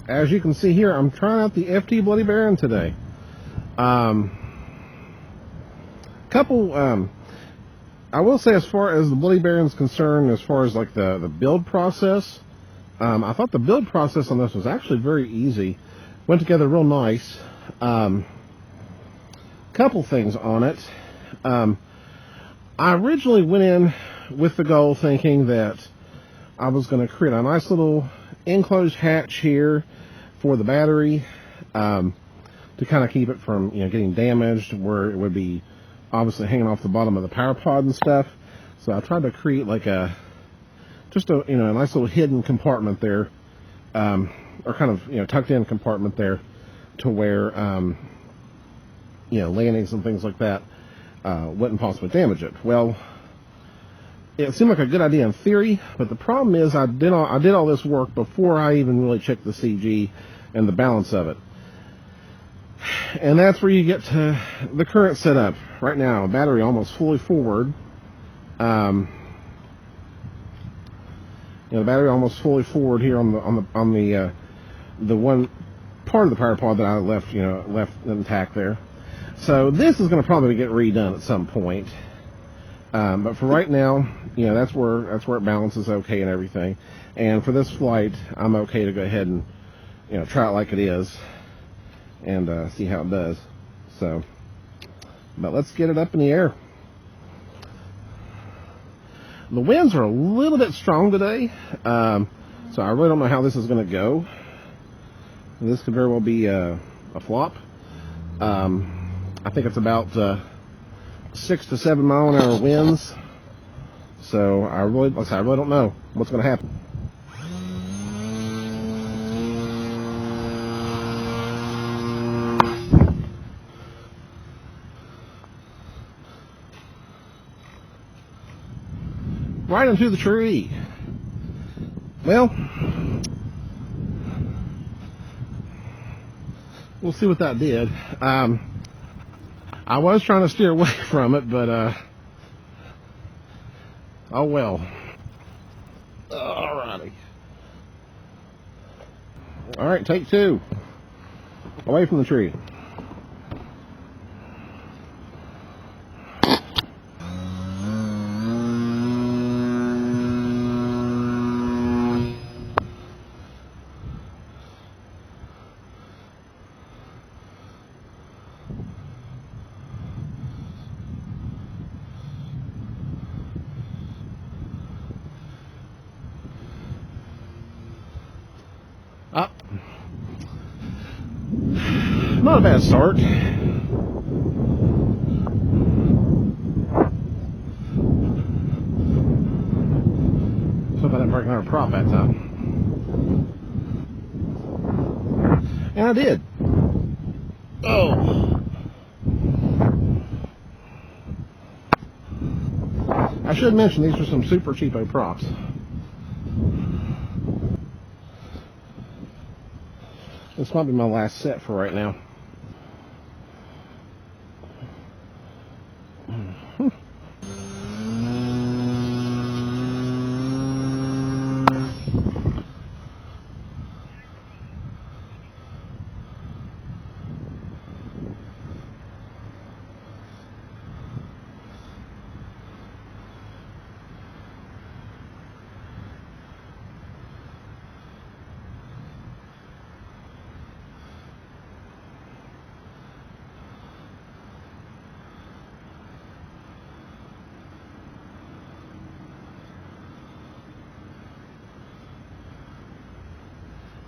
as you can see here, I'm trying out the FT Bloody Baron today. I will say, as far as the Bloody Baron's concerned, as far as like the build process, I thought the build process on this was actually very easy. Went together real nice. Couple things on it. I originally went in with the goal thinking that I was going to create a nice little enclosed hatch here for the battery, to kind of keep it from, you know, getting damaged, where it would be obviously hanging off the bottom of the power pod and stuff. So I tried to create like just a, you know, a nice little hidden compartment there, or kind of, you know, tucked in compartment there, to where you know, landings and things like that wouldn't possibly damage it. Well, it seemed like a good idea in theory, but the problem is I did all this work before I even really checked the CG and the balance of it. And that's where you get to the current setup. Right now, battery almost fully forward. You know, the battery almost fully forward here on the one part of the power pod that I left intact there. So this is going to probably get redone at some point. But for right now, you know, that's where it balances okay and everything. And for this flight, I'm okay to go ahead and, you know, try it like it is, and see how it does. So, but let's get it up in the air. The winds are a little bit strong today, so I really don't know how this is going to go. This could very well be a flop. I think it's about 6 to 7 mile an hour winds. So I really don't know what's going to happen. Right into the tree. Well, we'll see what that did. I was trying to steer away from it, but oh well. Alrighty. Alright, take two. Away from the tree. Up. Not a bad start. So I didn't break another prop that time. And I did. Oh. I should mention these are some super cheapo props. This might be my last set for right now.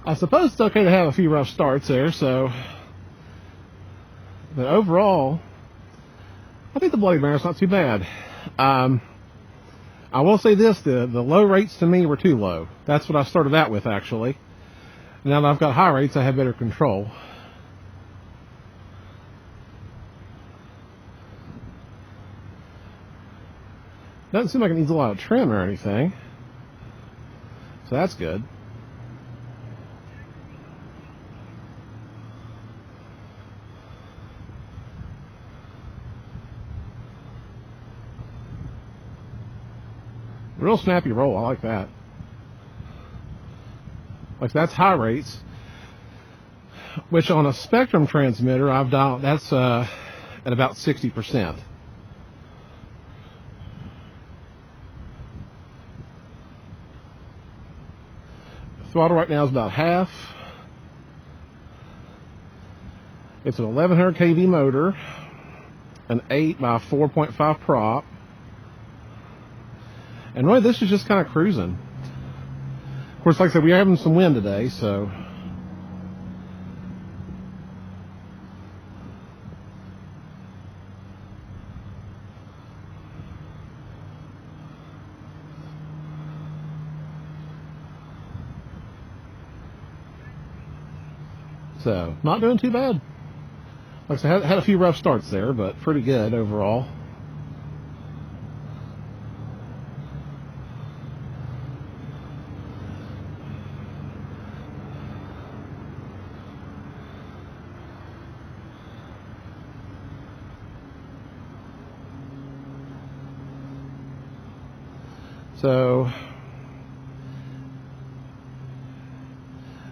I suppose it's okay to have a few rough starts there, so. But overall, I think the Bloody Baron's not too bad. I will say this, the low rates to me were too low. That's what I started out with, actually. Now that I've got high rates, I have better control. Doesn't seem like it needs a lot of trim or anything. So that's good. Real snappy roll, I like that. Like, that's high rates. which on a Spektrum transmitter, I've dialed, that's at about 60%. Throttle right now is about half. It's an 1100 kV motor, an 8 by 4.5 prop, and really this is just kind of cruising. Of course, like I said, we're having some wind today, so not doing too bad. Like I said, had a few rough starts there, but pretty good overall.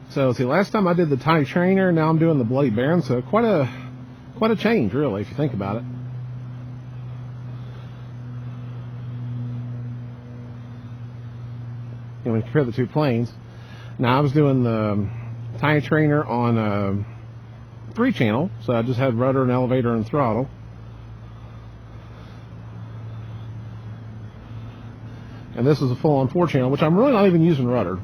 So see, last time I did the tiny trainer, now I'm doing the bloody baron, so quite a change, really, if you think about it. And when you compare the two planes, now I was doing the tiny trainer on a 3-channel, so I just had rudder and elevator and throttle. And this is a full-on 4-channel, which I'm really not even using rudder.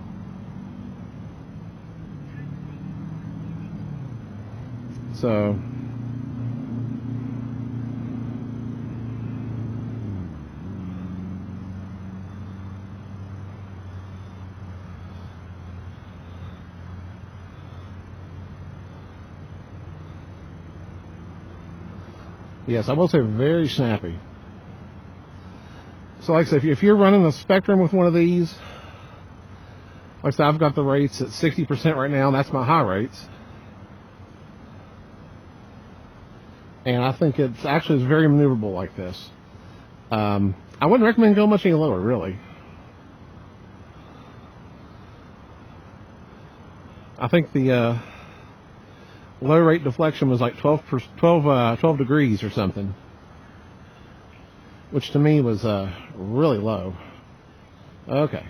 So yes, I will say very snappy. So like I said, if you're running a Spektrum with one of these, like I said, I've got the rates at 60% right now, and that's my high rates. And I think it's actually very maneuverable like this. I wouldn't recommend going much any lower, really. I think the low rate deflection was like 12 degrees or something, which to me was really low. Okay.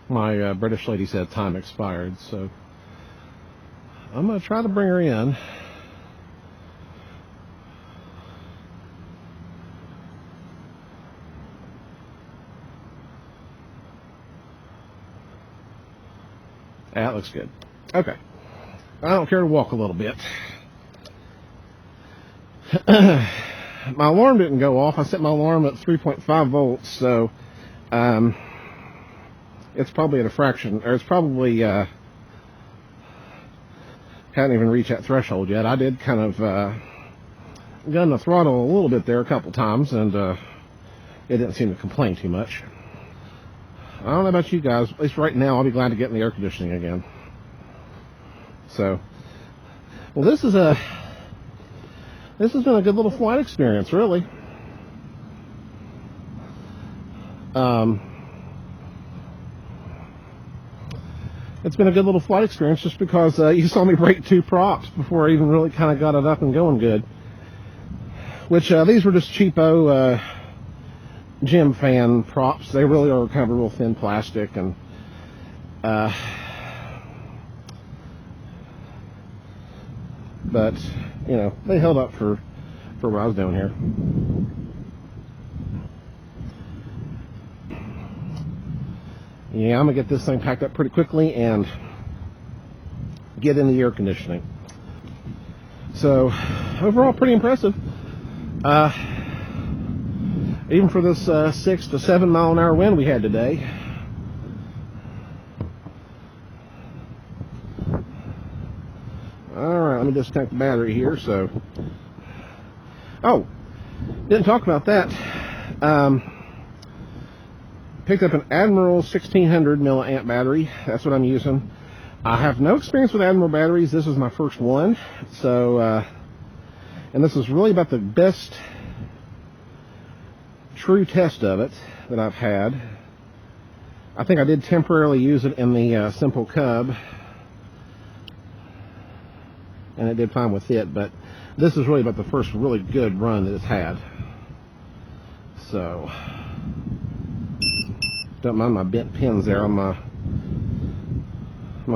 My British lady said time expired, so I'm going to try to bring her in. That looks good. Okay. I don't care to walk a little bit. My alarm didn't go off. I set my alarm at 3.5 volts, so it's probably at a fraction, or it's probably hadn't even reached that threshold yet. I did kind of gun the throttle a little bit there a couple times, and it didn't seem to complain too much. I don't know about you guys, at least right now I'll be glad to get in the air conditioning again. So, well, this has been a good little flight experience, really. It's been a good little flight experience just because you saw me break 2 props before I even really kind of got it up and going good. Which, these were just cheapo gym fan props. They really are kind of a real thin plastic, and but, you know, they held up for what I was doing here. Yeah, I'm going to get this thing packed up pretty quickly and get in the air conditioning. So, overall, pretty impressive. Even for this 6 to 7 mile an hour wind we had today. Alright, let me disconnect the battery here. So, oh, didn't talk about that. Picked up an Admiral 1600 milliamp battery. That's what I'm using. I have no experience with Admiral batteries. This is my first one. So, and this is really about the best true test of it that I've had. I think I did temporarily use it in the simple cub, and it did fine with it, but this is really about the first really good run that it's had. So, don't mind my bent pins there on my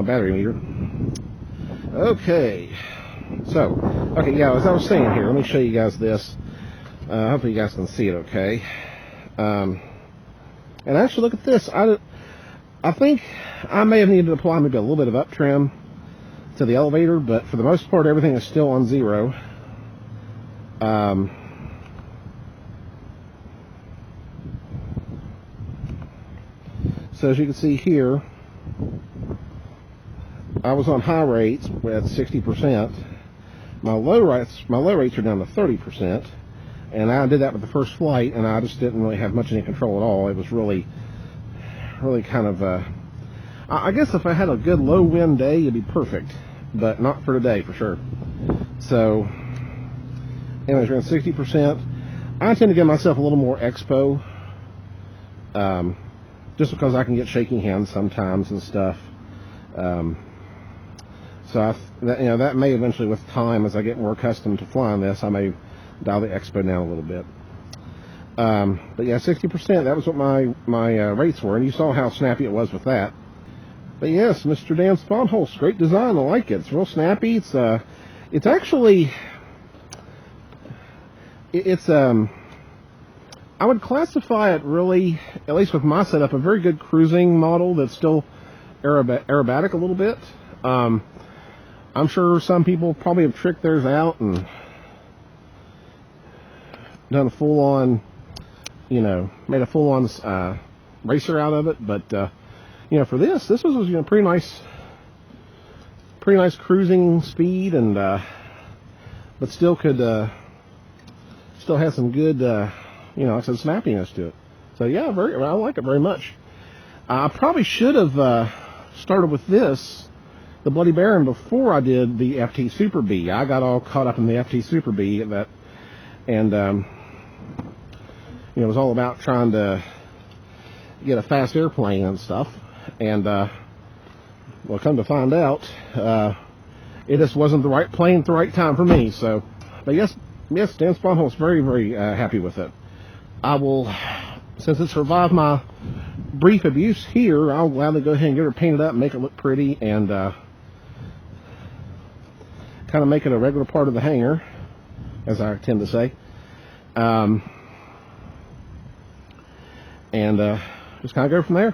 battery meter. Okay, so, yeah, as I was saying here, let me show you guys this. Hopefully you guys can see it okay. And actually, look at this. I think I may have needed to apply maybe a little bit of up trim to the elevator, but for the most part, everything is still on 0. So as you can see here, I was on high rates at 60%. My low rates are down to 30%, and I did that with the first flight, and I just didn't really have much any control at all. It was really kind of I guess if I had a good low wind day, it'd be perfect, but not for today for sure. So anyways, we're at 60%. I tend to give myself a little more expo, just because I can get shaking hands sometimes and stuff. So that may eventually, with time, as I get more accustomed to flying this, I may dial the expo down a little bit. But yeah, 60%, that was what my rates were, and you saw how snappy it was with that. But yes, Mr. Dan Sponholz, great design, I like it. It's real snappy. It's actually, I would classify it really, at least with my setup, a very good cruising model that's still aerobatic a little bit. I'm sure some people probably have tricked theirs out and done a full-on, made a full-on racer out of it. But for this was pretty nice cruising speed, and but still had some good some snappiness to it. So yeah, I like it very much. I probably should have started with this, the Bloody Baron, before I did the FT Super B. I got all caught up in the FT Super B and it was all about trying to get a fast airplane and stuff. And well, come to find out, it just wasn't the right plane at the right time for me. So, but yes, Dan Sponholz, very, very happy with it. I will, since it survived my brief abuse here, I'll gladly go ahead and get her painted up and make it look pretty, and kind of make it a regular part of the hangar, as I tend to say. Just kind of go from there.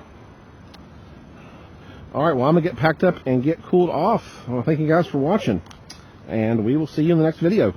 Alright, well, I'm going to get packed up and get cooled off. I want to thank you guys for watching, and we will see you in the next video.